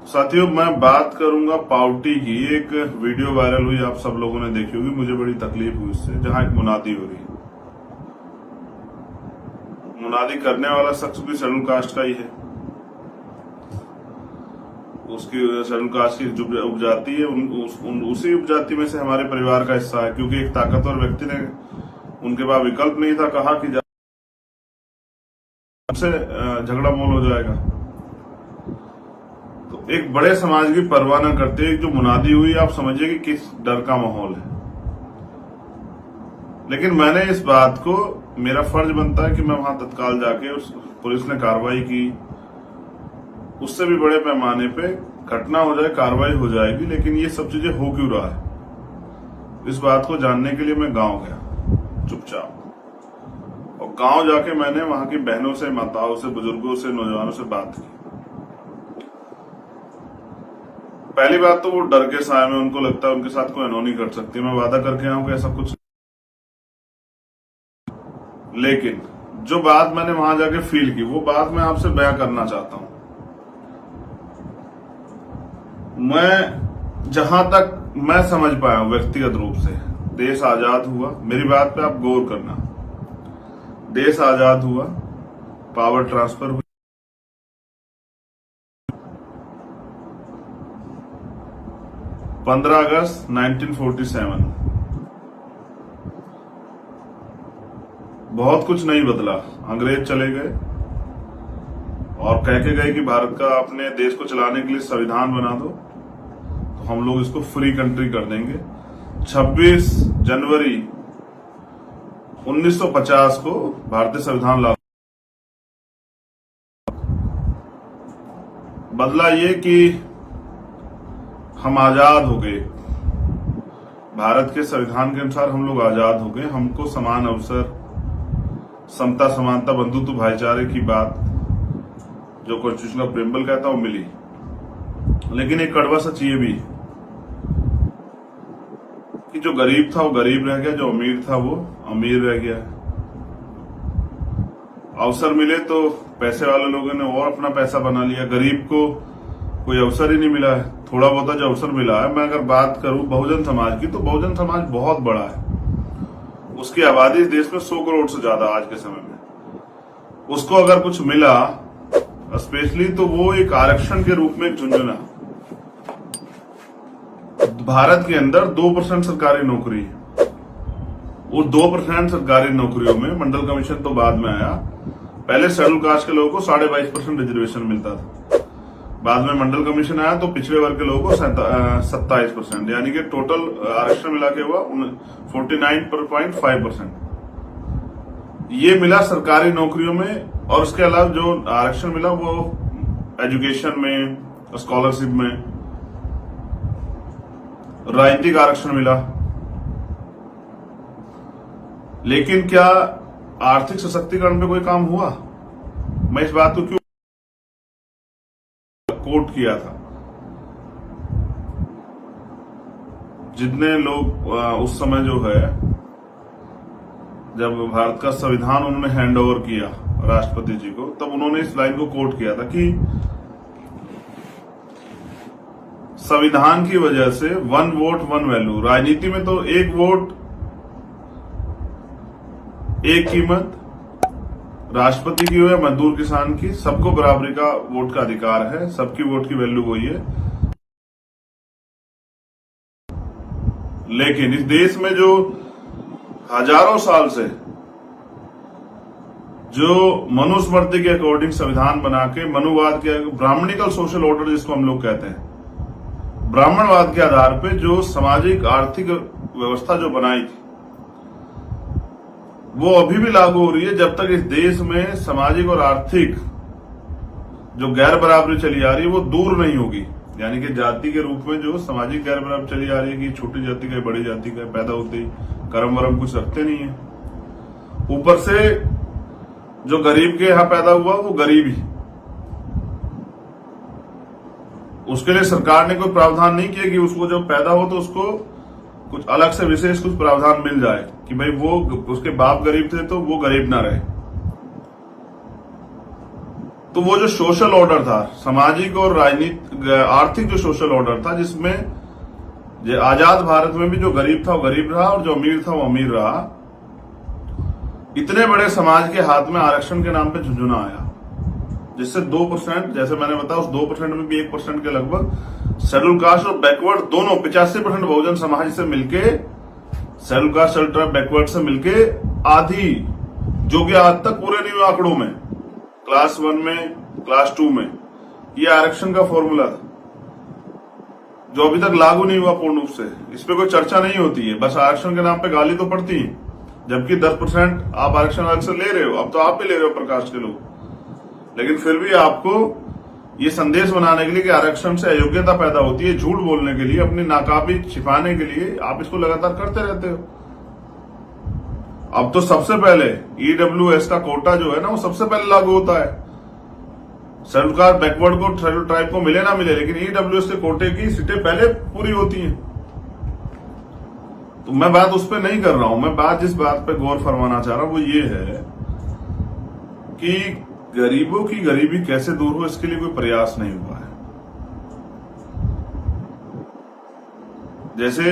साथियों, मैं बात करूंगा पावटी की। एक वीडियो वायरल हुई, आप सब लोगों ने देखी होगी, मुझे बड़ी तकलीफ हुई इससे। जहां एक मुनादी हो रही है, मुनादी करने वाला शख्स भी शेड्यूल कास्ट का ही है। उसकी शेड्यूल कास्ट की जो उपजाति है, उसी उपजाति में से हमारे परिवार का हिस्सा है। क्योंकि एक ताकतवर व्यक्ति ने, उनके पास विकल्प नहीं था, कहा कि से झगड़ा मोल हो जाएगा। तो एक बड़े समाज की परवाह न करते जो मुनादी हुई, आप समझिए कि किस डर का माहौल है। लेकिन मैंने इस बात को, मेरा फर्ज बनता है कि मैं वहां तत्काल जाके, उस पुलिस ने कार्रवाई की, उससे भी बड़े पैमाने पे घटना हो जाए, कार्रवाई हो जाएगी। लेकिन ये सब चीजें हो क्यों रहा है, इस बात को जानने के लिए मैं गांव गया चुपचाप। और गांव जाके मैंने वहां की बहनों से, माताओं से, बुजुर्गों से, नौजवानों से बात की। पहली बात तो वो डर के साए में, उनको लगता है उनके साथ कोई अनहोनी कर सकती है। मैं वादा करके आऊं कि ऐसा कुछ, लेकिन जो बात मैंने वहां जाके फील की, वो बात मैं आपसे बयां करना चाहता हूं। मैं जहां तक मैं समझ पाया हूं व्यक्तिगत रूप से, देश आजाद हुआ, मेरी बात पे आप गौर करना, देश आजाद हुआ, पावर ट्रांसफर हुई, 15 अगस्त 1947। बहुत कुछ नहीं बदला। अंग्रेज चले गए और कह के गए कि भारत का, अपने देश को चलाने के लिए संविधान बना दो, तो हम लोग इसको फ्री कंट्री कर देंगे। 26 जनवरी 1950 को भारतीय संविधान लागू। बदला ये कि हम आजाद हो गए, भारत के संविधान के अनुसार हम लोग आजाद हो गए। हमको समान अवसर, समता, समानता, बंधुत्व, भाईचारे की बात जो कॉन्स्टिट्यूशन का प्रियम्बल कहता है वो मिली। लेकिन एक कड़वा सच ये भी कि जो गरीब था वो गरीब रह गया, जो अमीर था वो अमीर रह गया। अवसर मिले तो पैसे वाले लोगों ने और अपना पैसा बना लिया, गरीब को कोई अवसर ही नहीं मिला है। थोड़ा बहुत जो अवसर मिला है, मैं अगर बात करूं बहुजन समाज की, तो बहुजन समाज बहुत बड़ा है। उसकी आबादी इस देश में 100 करोड़ से ज्यादा आज के समय में। उसको अगर कुछ मिला स्पेशली, तो वो एक आरक्षण के रूप में एक झुंझुना। भारत के अंदर 2% सरकारी नौकरी है। वो 2% सरकारी नौकरियों में, मंडल कमीशन तो बाद में आया, पहले शेड्यूल कास्ट के लोगों को 22.5% रिजर्वेशन मिलता था। बाद में मंडल कमीशन आया तो पिछड़े वर्ग के लोगों को 27%, यानी कि टोटल आरक्षण मिला के हुआ 49.5%। ये मिला सरकारी नौकरियों में। और उसके अलावा जो आरक्षण मिला वो एजुकेशन में, स्कॉलरशिप में, राजनीतिक आरक्षण मिला। लेकिन क्या आर्थिक सशक्तिकरण पे कोई काम हुआ? मैं इस बात को क्यों कोट किया था? जितने लोग उस समय जो है, जब भारत का संविधान उन्होंने हैंड ओवर किया राष्ट्रपति जी को, तब उन्होंने इस लाइन को कोट किया था कि संविधान की वजह से 1 वोट 1 वैल्यू। राजनीति में तो 1 वोट 1 कीमत, राष्ट्रपति की हो या मजदूर किसान की, सबको बराबरी का वोट का अधिकार है, सबकी वोट की वैल्यू वही है। लेकिन इस देश में जो हजारों साल से जो मनुस्मृति के अकॉर्डिंग संविधान बना के, मनुवाद के, ब्राह्मणिकल सोशल ऑर्डर जिसको हम लोग कहते हैं, ब्राह्मणवाद के आधार पे जो सामाजिक आर्थिक व्यवस्था जो बनाई थी, वो अभी भी लागू हो रही है। जब तक इस देश में सामाजिक और आर्थिक जो गैर बराबरी चली आ रही है वो दूर नहीं होगी, यानी कि जाति के रूप में जो सामाजिक गैर बराबरी चली आ रही है कि छोटी जाति का, बड़ी जाति का, पैदा होते ही कर्म वर्म कुछ रखते नहीं है। ऊपर से जो गरीब के यहां पैदा हुआ वो गरीब ही, उसके लिए सरकार ने कोई प्रावधान नहीं किया कि उसको जब पैदा हो तो उसको कुछ अलग से विशेष कुछ प्रावधान मिल जाए कि भाई वो, उसके बाप गरीब थे तो वो गरीब ना रहे। तो वो जो सोशल ऑर्डर था, सामाजिक और राजनीतिक आर्थिक जो सोशल ऑर्डर था, जिसमें आजाद भारत में भी जो गरीब था वो गरीब रहा और जो अमीर था वो अमीर रहा, इतने बड़े समाज के हाथ में आरक्षण के नाम पे झुंझुना आया, जिससे 2%, जैसे मैंने बताया, उस 2% में भी 1% के लगभग शेड्यूल कास्ट और बैकवर्ड दोनों 85% बहुजन समाज से मिलके, schedule caste schedule tribe backward से मिलके आधी, जो कि आज तक पूरे नहीं हुए आंकड़ों में, क्लास 1 में, क्लास 2 में, ये आरक्षण का फॉर्मूला था जो अभी तक लागू नहीं हुआ पूर्ण रूप से। इस पे कोई चर्चा नहीं होती है, बस आरक्षण के नाम पे गाली तो पड़ती है, जबकि 10% आप आरक्षण अलग से ले रहे हो, अब तो आप भी ले रहे हो प्रकाश के लोग, लेकिन फिर भी आपको ये संदेश बनाने के लिए कि आरक्षण से अयोग्यता पैदा होती है, झूठ बोलने के लिए, अपनी नाकाबी छिपाने के लिए आप इसको लगातार करते रहते हो। अब तो सबसे पहले ईडब्ल्यूएस का कोटा जो है ना, वो सबसे पहले लागू होता है। शेड्यूल कास्ट बैकवर्ड को, शेड्यूल ट्राइब को मिले ना मिले, लेकिन ईडब्ल्यूएस के कोटे की सीटें पहले पूरी होती हैं। तो मैं बात उस पर नहीं कर रहा हूं, मैं बात जिस बात पे गौर फरमाना चाह रहा हूं वो ये है कि गरीबों की गरीबी कैसे दूर हो, इसके लिए कोई प्रयास नहीं हुआ है। जैसे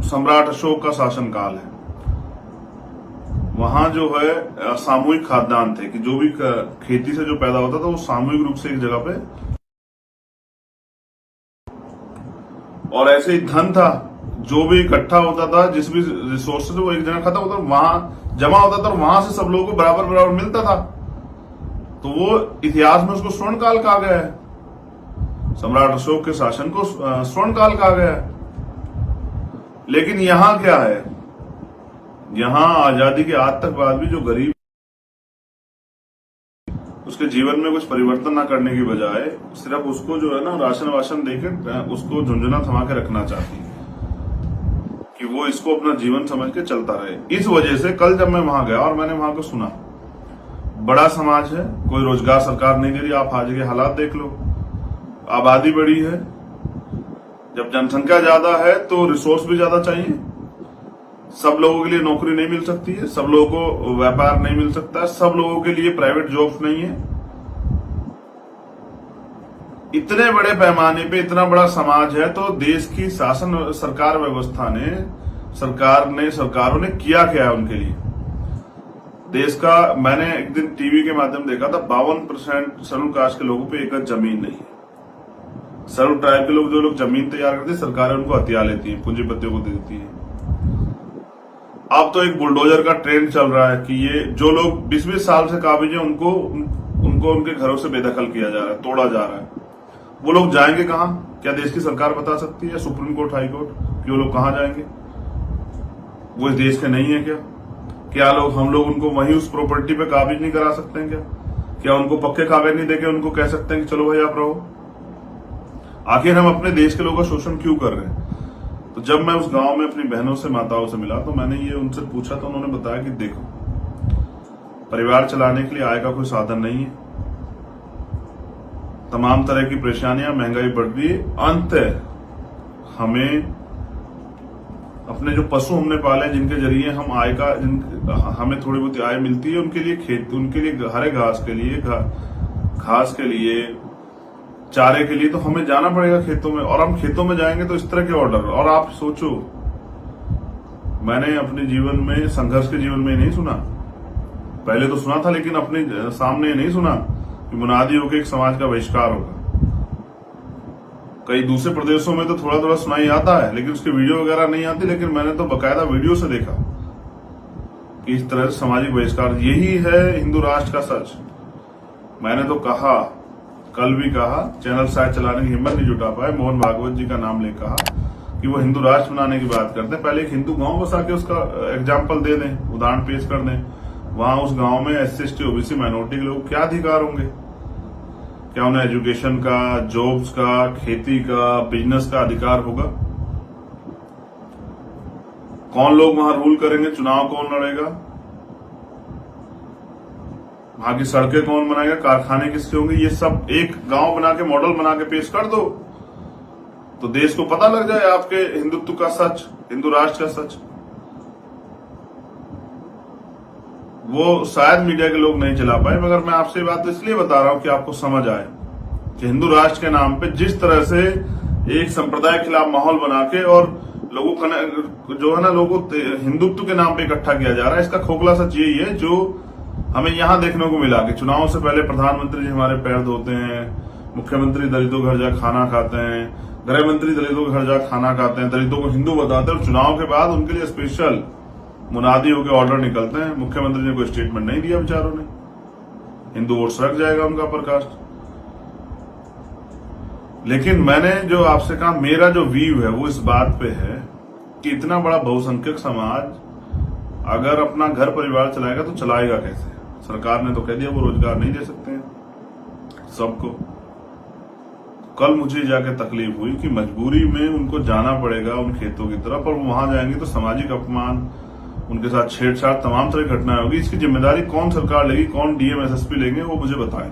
सम्राट अशोक का शासनकाल है, वहां जो है सामूहिक खाद्यान्न थे कि जो भी खेती से जो पैदा होता था वो सामूहिक रूप से एक जगह पे, और ऐसे ही धन था जो भी इकट्ठा होता था, जिस भी रिसोर्सेज वो एक जगह खत्म होता वहां जमा होता था और वहां से सब लोगों को बराबर बराबर मिलता था। तो वो इतिहास में उसको स्वर्ण काल कहा गया है, सम्राट अशोक के शासन को स्वर्ण काल कहा गया है। लेकिन यहां क्या है, यहां आजादी के आज तक बाद भी जो गरीब उसके जीवन में कुछ परिवर्तन ना करने की बजाय सिर्फ उसको जो है ना राशन वाशन देकर उसको झुंझुना थमा के रखना चाहती है कि वो इसको अपना जीवन समझ के चलता रहे। इस वजह से कल जब मैं वहां गया और मैंने वहां को सुना, बड़ा समाज है, कोई रोजगार सरकार नहीं दे रही, आप आज के हालात देख लो, आबादी बड़ी है, जब जनसंख्या ज्यादा है तो रिसोर्स भी ज्यादा चाहिए, सब लोगों के लिए नौकरी नहीं मिल सकती है, सब लोगों को व्यापार नहीं मिल सकता है, सब लोगों के लिए प्राइवेट जॉब्स नहीं है। इतने बड़े पैमाने पे इतना बड़ा समाज है, तो देश की शासन सरकार व्यवस्था ने, सरकारों ने किया क्या है उनके लिए। देश का, मैंने एक दिन टीवी के माध्यम देखा था, 52% शेड्यूल कास्ट के लोगों पे एक जमीन नहीं है। शेड्यूल ट्राइब के लोग, जो लोग जमीन तैयार करते हैं, सरकारें उनको हथिया लेती है, पूंजीपतियों को दे देती है। अब तो एक बुलडोजर का ट्रेंड चल रहा है कि ये जो लोग 20-20 साल से काबिज हैं उनको उनके घरों से बेदखल किया जा रहा है, तोड़ा जा रहा है। वो लोग जाएंगे कहां? क्या देश की सरकार बता सकती है, सुप्रीम कोर्ट, हाई कोर्ट, कि वो लोग कहां जाएंगे? वो इस देश के नहीं है क्या? क्या हम लोग उनको वहीं उस प्रॉपर्टी पे काबिज नहीं करा सकते हैं क्या? क्या उनको पक्के कागज नहीं देके उनको कह सकते हैं कि चलो भाई आप रहो? आखिर हम अपने देश के लोगों का शोषण क्यों कर रहे हैं? तो जब मैं उस गांव में अपनी बहनों से, माताओं से मिला, तो मैंने ये उनसे पूछा, तो उन्होंने बताया कि देखो, परिवार चलाने के लिए आय का कोई साधन नहीं है, तमाम तरह की परेशानियां, महंगाई बढ़ रही है, अंत हमें अपने जो पशु हमने पाले, जिनके जरिए हम आय का, हमें थोड़ी बहुत आय मिलती है, उनके लिए उनके लिए हरे घास के लिए, चारे के लिए तो हमें जाना पड़ेगा खेतों में, और हम खेतों में जाएंगे तो इस तरह के ऑर्डर। और आप सोचो, मैंने अपने जीवन में, संघर्ष के जीवन में नहीं सुना, पहले तो सुना था लेकिन अपने सामने नहीं सुना कि मुनादी होकर एक समाज का बहिष्कार होगा। कई दूसरे प्रदेशों में तो थोड़ा थोड़ा सुनाई आता है, लेकिन उसकी वीडियो वगैरह नहीं आती, लेकिन मैंने तो बकायदा वीडियो से देखा कि इस तरह से सामाजिक बहिष्कार, यही है हिंदू राष्ट्र का सच। मैंने तो कहा, कल भी कहा, चैनल शायद चलाने की हिम्मत नहीं जुटा पाए, मोहन भागवत जी का नाम ले कहा कि वो हिंदू राष्ट्र बनाने की बात करते हैं, पहले एक हिंदू गांव बसा के उसका एग्जाम्पल दे दें, उदाहरण पेश कर दें। वहां उस गांव में SC ST OBC माइनॉरिटी के लोग क्या अधिकार होंगे? क्या उन्हें एजुकेशन का, जॉब्स का, खेती का, बिजनेस का अधिकार होगा? कौन लोग वहां रूल करेंगे? चुनाव कौन लड़ेगा? वहां की सड़कें कौन बनाएगा? कारखाने किसके होंगे? ये सब एक गांव बना के, मॉडल बना के पेश कर दो, तो देश को पता लग जाए आपके हिंदुत्व का सच, हिंदू राष्ट्र का सच। वो शायद मीडिया के लोग नहीं चला पाए, मगर मैं आपसे बात इसलिए बता रहा हूं कि आपको समझ आए कि हिंदू राष्ट्र के नाम पे जिस तरह से एक संप्रदाय के खिलाफ माहौल बना के और लोगों को जो है ना, लोगों को हिंदुत्व के नाम पे इकट्ठा किया जा रहा है, इसका खोखला सच यही है जो हमें यहाँ देखने को मिला कि चुनाव से पहले प्रधानमंत्री जी हमारे पैर धोते हैं, मुख्यमंत्री दलितों के घर जा खाना खाते हैं, गृह मंत्री दलितों के घर जा खाना खाते हैं, दलितों को हिंदू बताते हैं, और चुनाव के बाद उनके लिए स्पेशल मुनादी होकर ऑर्डर निकलते हैं। मुख्यमंत्री ने कोई स्टेटमेंट नहीं दिया बेचारों ने, हिंदू वोट सड़क जाएगा उनका प्रकाश। लेकिन मैंने जो आपसे कहा, मेरा जो व्यू है वो इस बात पे है कि इतना बड़ा बहुसंख्यक समाज अगर अपना घर परिवार चलाएगा तो चलाएगा कैसे? सरकार ने तो कह दिया वो रोजगार नहीं दे सकते हैं सबको। कल मुझे जाके तकलीफ हुई कि मजबूरी में उनको जाना पड़ेगा उन खेतों की तरफ, और वहां जाएंगे तो सामाजिक अपमान, उनके साथ छेड़छाड़, तमाम तरह की घटनाएं होगी। इसकी जिम्मेदारी कौन सरकार लेगी, कौन डीएम एसएसपी लेंगे, वो मुझे बताएं।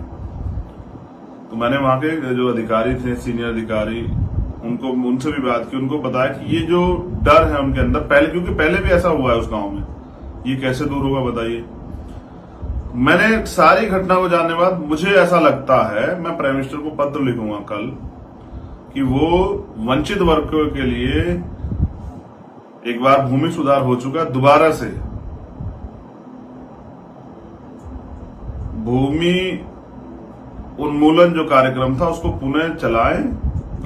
तो मैंने वहां के जो अधिकारी थे, सीनियर अधिकारी, उनसे भी बात की, उनको बताया कि ये जो डर है उनके अंदर पहले, क्योंकि पहले भी ऐसा हुआ है उस गांव में, ये कैसे दूर होगा बताइए। मैंने सारी घटना को जानने के बाद मुझे ऐसा लगता है, मैं प्राइम मिनिस्टर को पत्र लिखूंगा कल कि वो वंचित वर्गों के लिए एक बार भूमि सुधार हो चुका है, दोबारा से भूमि उन्मूलन जो कार्यक्रम था उसको पुनः चलाएं।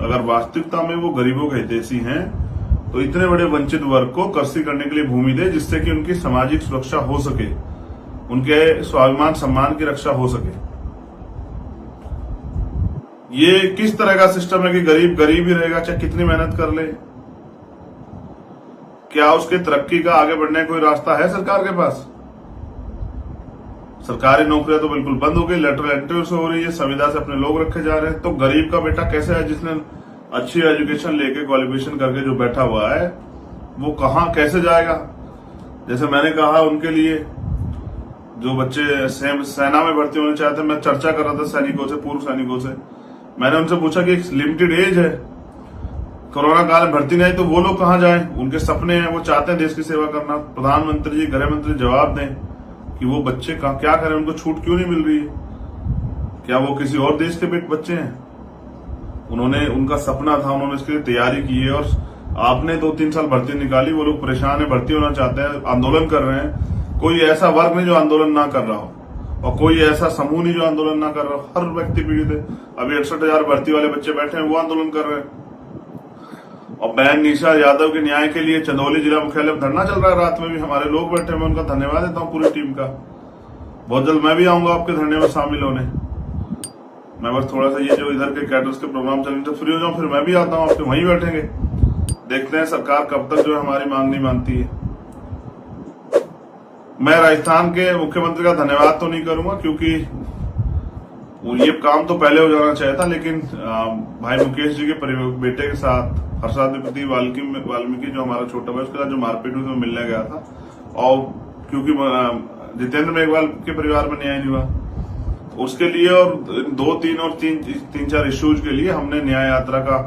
अगर वास्तविकता में वो गरीबों के हितैषी हैं तो इतने बड़े वंचित वर्ग को कृषि करने के लिए भूमि दे, जिससे कि उनकी सामाजिक सुरक्षा हो सके, उनके स्वाभिमान सम्मान की रक्षा हो सके। ये किस तरह का सिस्टम है कि गरीब गरीब ही रहेगा चाहे कितनी मेहनत कर ले? क्या उसके तरक्की का आगे बढ़ने का कोई रास्ता है सरकार के पास? सरकारी नौकरियां तो बिल्कुल बंद हो गई, लेटरल एंट्री से हो रही है, संविदा से अपने लोग रखे जा रहे हैं। तो गरीब का बेटा कैसे है, जिसने अच्छी एजुकेशन लेके क्वालिफिकेशन करके जो बैठा हुआ है, वो कहां कैसे जाएगा? जैसे मैंने कहा, उनके लिए जो बच्चे सेना में भर्ती होना चाहते हैं, मैं चर्चा कर रहा था सैनिकों से, पूर्व सैनिकों से, मैंने उनसे पूछा कि एक लिमिटेड एज है, कोरोना काल में भर्ती नहीं, तो वो लोग कहां जाएं? उनके सपने हैं, वो चाहते हैं देश की सेवा करना। प्रधानमंत्री जी, गृह मंत्री जवाब दें कि वो बच्चे क्या करें, उनको छूट क्यों नहीं मिल रही है? क्या वो किसी और देश के बच्चे हैं? उन्होंने, उनका सपना था, उन्होंने इसके लिए तैयारी की है, और आपने 2-3 साल भर्ती निकाली, वो लोग परेशान है, भर्ती होना चाहते हैं, आंदोलन कर रहे हैं। कोई ऐसा वर्ग नहीं जो आंदोलन ना कर रहा हो, और कोई ऐसा समूह नहीं जो आंदोलन ना कर रहा हो। हर व्यक्ति पीड़ित है। अभी 68,000 भर्ती वाले बच्चे बैठे हैं, वो आंदोलन कर रहे हैं। और बहन निशा यादव के न्याय के लिए चंदौली जिला मुख्यालय में धरना चल रहा है, रात में भी हमारे लोग बैठे हैं। मैं उनका धन्यवाद देता हूँ पूरी टीम का। बहुत जल्द मैं भी आऊंगा आपके धरने में शामिल होने। मैं बस थोड़ा सा ये जो इधर के कैडर्स के प्रोग्राम चल रहे थे फ्री हो जाऊं, फिर मैं भी आता हूँ, आपके वहीं बैठेंगे। देखते हैं सरकार कब तक जो है हमारी मांग नहीं मानती है। मैं राजस्थान के मुख्यमंत्री का धन्यवाद तो नहीं करूंगा, क्योंकि ये काम तो पहले हो जाना चाहिए था, लेकिन भाई मुकेश जी के बेटे के साथ हर्षाधिपति वाल्मीकि जो हमारा छोटा भाई, उसके साथ जो मारपीट हुई, मैं मिलने गया था, और क्योंकि जितेंद्र मेघवाल के परिवार में न्याय नहीं हुआ, उसके लिए और 2-3 इश्यूज के लिए हमने न्याय यात्रा का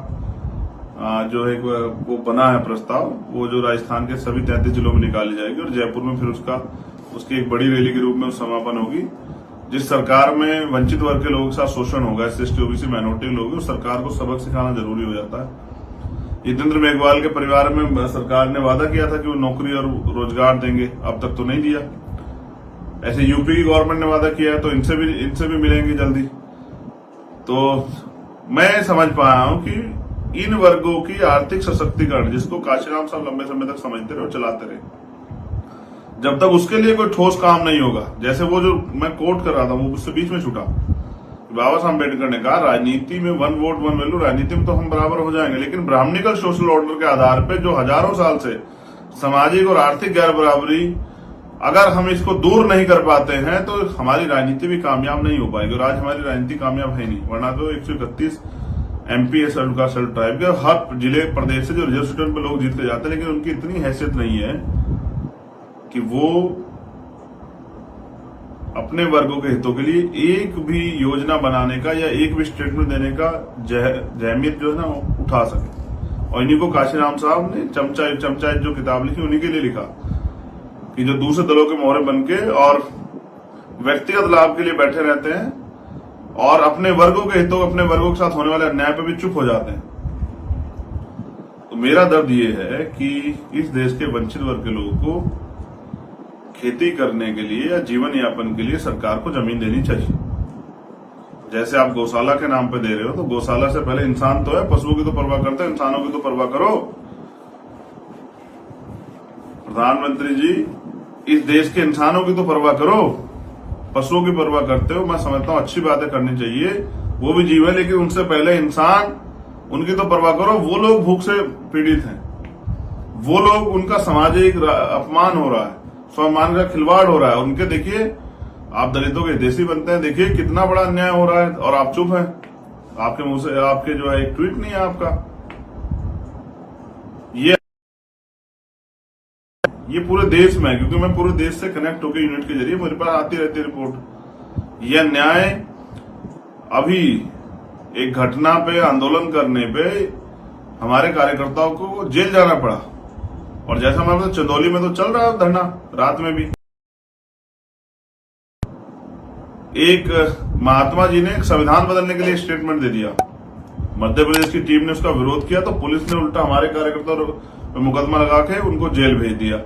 जो एक वो बना है प्रस्ताव, वो जो राजस्थान के सभी 33 जिलों में निकाली जाएगी, और जयपुर में फिर उसकी एक बड़ी रैली के रूप में समापन होगी। जिस सरकार में वंचित वर्ग के लोगों के साथ शोषण होगा, SC OBC माइनॉरिटी के लोग, उस सरकार को सबक सिखाना जरूरी हो जाता है। जितेंद्र मेघवाल के परिवार में सरकार ने वादा किया था कि वो नौकरी और रोजगार देंगे, अब तक तो नहीं दिया। ऐसे यूपी की गवर्नमेंट ने वादा किया है, तो इनसे भी मिलेंगे जल्दी। तो मैं समझ पाया हूं कि इन वर्गों की आर्थिक सशक्तिकरण, जिसको काशीराम साहब लंबे समय तक समझते रहे और चलाते रहे, जब तक उसके लिए कोई ठोस काम नहीं होगा, जैसे वो जो मैं कोट कर रहा था, वो उससे बीच में छूटा, बाबा साहब अम्बेडकर ने कहा राजनीति में 1 वोट 1 वैल्यू, राजनीति में तो हम बराबर हो जाएंगे, लेकिन ब्राह्मणिकल सोशल ऑर्डर के आधार पर जो हजारों साल से सामाजिक और आर्थिक गैर बराबरी, अगर हम इसको दूर नहीं कर पाते हैं तो हमारी राजनीति भी कामयाब नहीं हो पाएगी। और आज हमारी राजनीति कामयाब है नहीं, वरना तो 131 MP है शेड्यूल ट्राइब के, हर जिले प्रदेश से जो रिजर्व सीटों पे लोग जीत के जाते हैं, लेकिन उनकी इतनी हैसियत नहीं है कि वो अपने वर्गों के हितों के लिए एक भी योजना बनाने का या एक भी स्टेटमेंट देने का जहमियत जो है ना उठा सके। और इन्हीं को काशीराम साहब ने चमचा जो किताब लिखी, उन्हीं के लिए लिखा कि जो दूसरे दलों के मोहरे बनके और व्यक्तिगत लाभ के लिए बैठे रहते हैं और अपने वर्गों के हितों, अपने वर्गों के साथ होने वाले अन्याय पे भी चुप हो जाते हैं। तो मेरा दर्द ये है कि इस देश के वंचित वर्ग के लोगों को खेती करने के लिए या जीवन यापन के लिए सरकार को जमीन देनी चाहिए। जैसे आप गौशाला के नाम पे दे रहे हो, तो गौशाला से पहले इंसान तो है, पशुओं की तो परवाह करते हैं, इंसानों की तो परवाह करो। प्रधानमंत्री जी, इस देश के इंसानों की तो परवाह करो, पशुओं की परवाह करते हो। मैं समझता हूँ अच्छी बातें करनी चाहिए, वो भी जीव है, लेकिन उनसे पहले इंसान, उनकी तो परवाह करो। वो लोग भूख से पीड़ित हैं, वो लोग, उनका सामाजिक अपमान हो रहा है, स्वाभिमान का खिलवाड़ हो रहा है। उनके देखिए, आप दलितों के देसी बनते हैं, देखिए कितना बड़ा अन्याय हो रहा है और आप चुप हैं। आपके मुंह से, आपके जो है एक ट्वीट नहीं है आपका। ये पूरे देश में है, क्योंकि मैं पूरे देश से कनेक्ट होकर यूनिट के जरिए मेरे पास आती रहती है रिपोर्ट। यह न्याय अभी एक घटना पे, आंदोलन करने पे हमारे कार्यकर्ताओं को जेल जाना पड़ा, और जैसा मैं चंदौली में तो चल रहा है धरना, रात में भी एक महात्मा जी ने एक संविधान बदलने के लिए स्टेटमेंट दे दिया। मध्य प्रदेश की टीम ने उसका विरोध किया, तो पुलिस ने उल्टा हमारे कार्यकर्ताओं पे मुकदमा लगा के उनको जेल भेज दिया।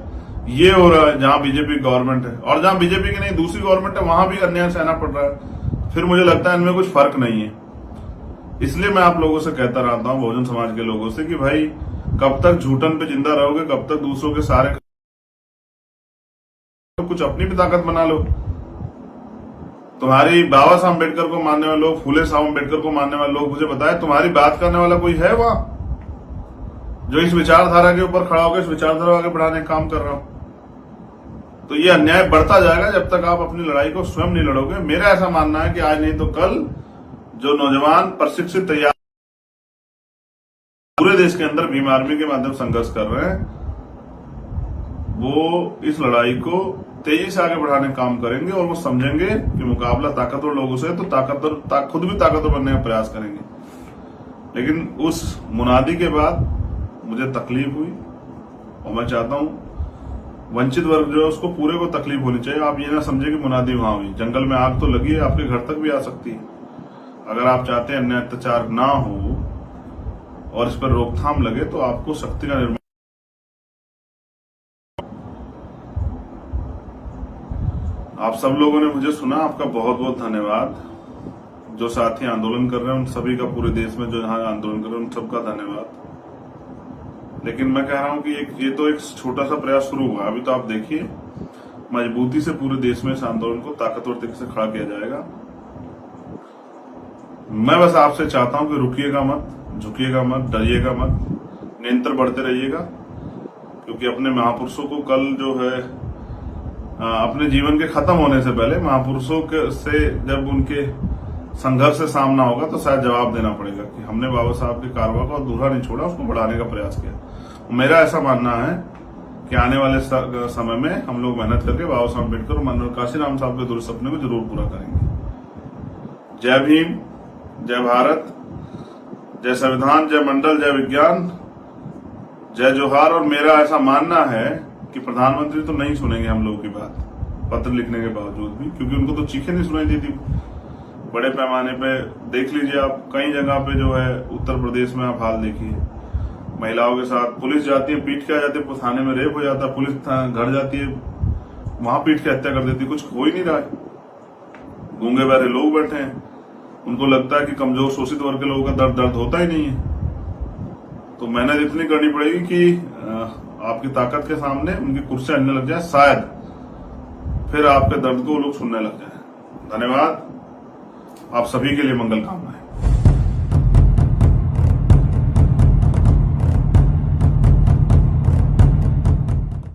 ये हो रहा है जहां बीजेपी गवर्नमेंट है, और जहां बीजेपी की नहीं दूसरी गवर्नमेंट है, वहां भी अन्याय सहना पड़ रहा है। फिर मुझे लगता है इनमें कुछ फर्क नहीं है। इसलिए मैं आप लोगों से कहता रहता हूं, बहुजन समाज के लोगों से, कि भाई कब तक झूठन पे जिंदा रहोगे, कब तक दूसरों के सारे, कुछ अपनी भी ताकत बना लो। तुम्हारी बाबा साहब अम्बेडकर को मानने वाले लोग, फूले साहब अम्बेडकर को मानने वाले लोग, मुझे बताए तुम्हारी बात करने वाला कोई है वहां जो इस विचारधारा के ऊपर खड़ा होकर इस विचारधारा आगे बढ़ाने का काम कर रहा हो? तो ये अन्याय बढ़ता जाएगा जब तक आप अपनी लड़ाई को स्वयं नहीं लड़ोगे। मेरा ऐसा मानना है कि आज नहीं तो कल जो नौजवान प्रशिक्षित तैयार पूरे देश के अंदर भीम आर्मी के माध्यम से संघर्ष कर रहे हैं, वो इस लड़ाई को तेजी से आगे बढ़ाने का काम करेंगे, और वो समझेंगे कि मुकाबला ताकतवर लोगों से है, तो खुद भी ताकतवर बनने का प्रयास करेंगे। लेकिन उस मुनादी के बाद मुझे तकलीफ हुई, और मैं चाहता हूं वंचित वर्ग जो है उसको पूरे को तकलीफ होनी चाहिए। आप ये ना समझे कि मुनादी वहां हुई, जंगल में आग तो लगी है, आपके घर तक भी आ सकती है। अगर आप चाहते हैं अन्याय अत्याचार ना हो और इस पर रोकथाम लगे, तो आपको शक्ति का निर्माण। आप सब लोगों ने मुझे सुना, आपका बहुत बहुत धन्यवाद। जो साथी आंदोलन कर रहे हैं उन सभी का, पूरे देश में जो जहां आंदोलन कर रहे हैं उन सबका धन्यवाद। लेकिन मैं कह रहा हूं कि ये तो एक छोटा सा प्रयास शुरू हुआ, अभी तो आप देखिए मजबूती से पूरे देश में इस आंदोलन को ताकतवर तरीके से खड़ा किया जाएगा। मैं बस आपसे चाहता हूं कि रुकिएगा मत, झुकिएगा मत, डरिएगा मत, निरंतर बढ़ते रहिएगा, क्योंकि अपने महापुरुषों को कल जो है अपने जीवन के खत्म होने से पहले महापुरुषों से जब उनके संघर्ष से सामना होगा, तो शायद जवाब देना पड़ेगा कि हमने बाबा साहब के कारवा को अधूरा नहीं छोड़ा, उसको बढ़ाने का प्रयास किया। मेरा ऐसा मानना है कि आने वाले समय में हम लोग मेहनत करके बाबा साहब अम्बेडकर और मनोहर काशीराम साहब के अधूरे सपने को जरूर पूरा करेंगे। जय भीम, जय भारत, जय संविधान, जय मंडल, जय विज्ञान, जय जोहार। और मेरा ऐसा मानना है कि प्रधानमंत्री तो नहीं सुनेंगे हम लोगों की बात, पत्र लिखने के बावजूद भी, क्योंकि उनको तो चीखें नहीं सुनाई देती बड़े पैमाने पे। देख लीजिए आप, कई जगह पे जो है उत्तर प्रदेश में आप हाल देखिए, महिलाओं के साथ पुलिस जाती है, पीट के आ जाती है, थाने में रेप हो जाता है, पुलिस घर जाती है, वहां पीट के हत्या कर देती है, कुछ हो ही नहीं रहा है। गूंगे बहरे लोग बैठे हैं, उनको लगता है कि कमजोर शोषित वर्ग के लोगों का दर्द होता ही नहीं है। तो मेहनत इतनी करनी पड़ेगी कि आपकी ताकत के सामने उनकी कुर्सियां हिलने लग जाए, शायद फिर आपके दर्द को लोग सुनने लग जाए। धन्यवाद, आप सभी के लिए मंगल कामनाएं।